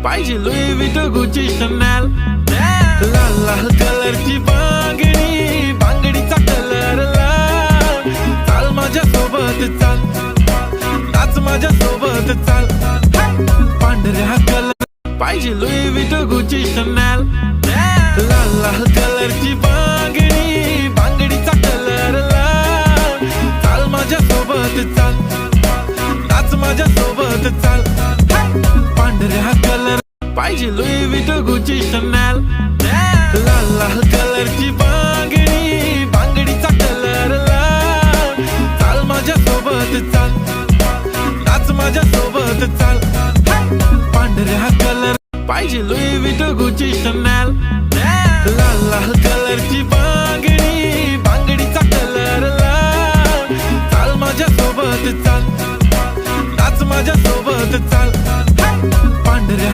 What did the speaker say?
पाहिजे Louis विटो Gucci शनॅल। लाल लाल कलरची बांगडी, बांगडीचा कलर लाल। चाल माझ्या सोबत चाल, नाच माझ्या सोबत चाल। पांढऱ्या कलर पाहिजे लुई विटो गुची शनॅल। लाल लाल कलरची बांगडी, बांगडीचा कलर लाल। चाल माझ्या सोबत चाल, नाच माझ्या सोबत चाल। पांढऱ्या कलर पाहिजे लुई विटो गुची शनॅल। लाल लाल कलरची बांगडी, बांगडीचा कलर लाल। चाल माझ्या सोबत चाल, नाच माझ्या सोबत चाल। पांढऱ्या कलर पाहिजे लुई विटो गुची शनॅल।